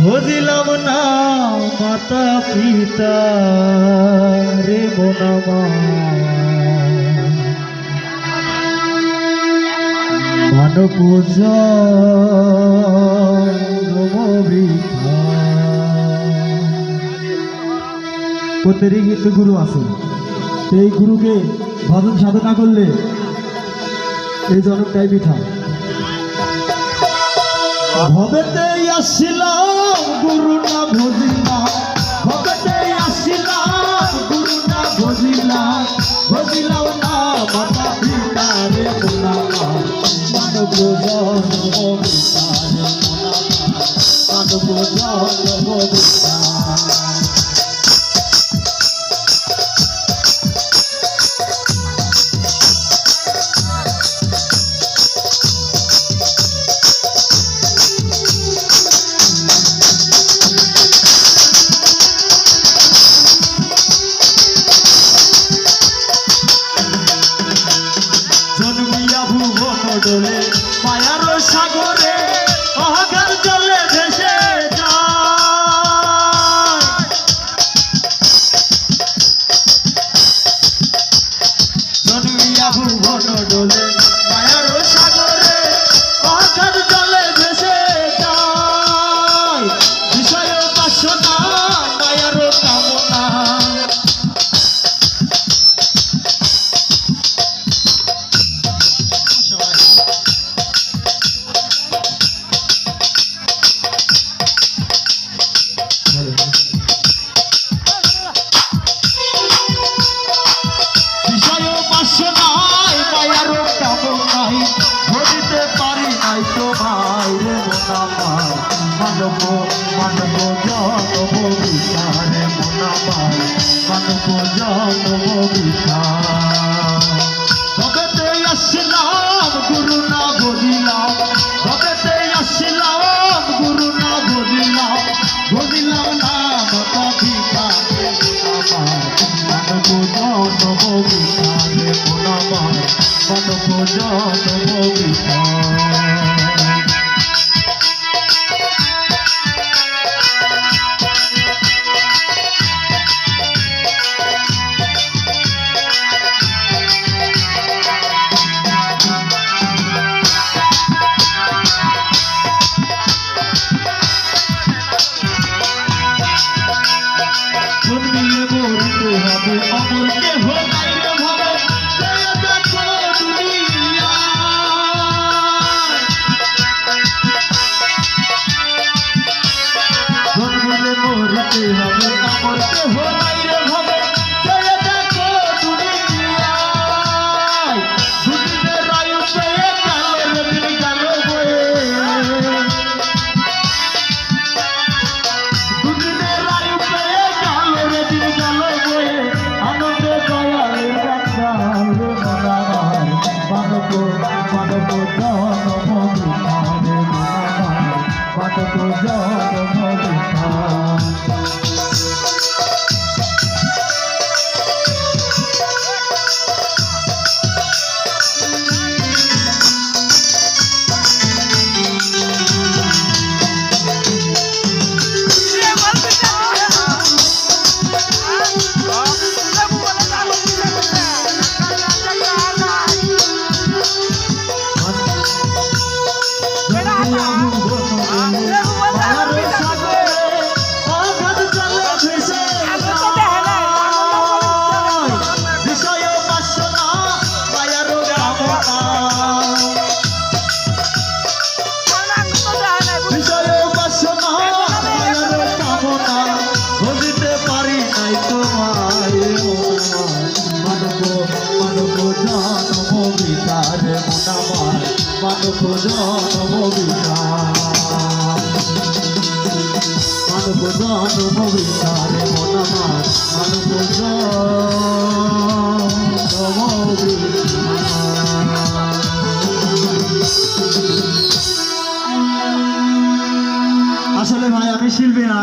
ভজিলাম না মাতা পিতা রে মনামা মানব প্রত্যেকই কিন্তু গুরু আছে। এই গুরুকে ভজন সাধনা করলে এই জনকটাই পিঠা ভবেতে আসিলাম গুরু না ভজিলাম, ভবেতে আসিলাম গুরু না ভজিলাম, ভজিলাম না মাতা পিতা রে মনামা মানব জন্ম পিতা রে মনামা মানব জন্ম পিতা। জন্মিয়া ভুবন ডোলে মায়ার সাগরে অহংকার জলে ভেসে যায়, জন্মিয়া ভুবন ডোলে মায়ার সাগরে অহংকার জলে ভেসে যায়, বিষয় বাসনা মায়ার কামনা ধরিতে পারি নাই তো ভাই রে মনামার মানব মানব জন্ম বিচারে মনামার মানব জন্ম বিচার। ভবেতে আসিলাম গুরু না ভজিলাম, ভবেতে আসিলাম গুরু না ভজিলাম, ভজিলাম না মাতা পিতা রে মনামার মানব জন্ম বিচারে মনামার মানব জন্ম বিচার। জন্মিলে মরতে হবে অমর দেহ নাই রে ভাবে দেখো দুনিয়া, জন্মিলে মরতে হবে অমর দেহ নাই রে ভাবে দেখো দুনিয়া, দুদিনের আয়ু পেয়ে গেল রে দিন গেল বয়ে, দুদিনের আয়ু পেয়ে গেল রে দিন গেল বয়ে, আনন্দে দয়ালের রাখাল রে মনামার মানব মানব জন্ম বিচারে মনামার মানব জন্ম বিচার। মানব জন্ম বিচার, মানব জন্ম বিচারে মনামার মানব জন্ম বিচার। আসলে ভাই আমি শিল্পী না।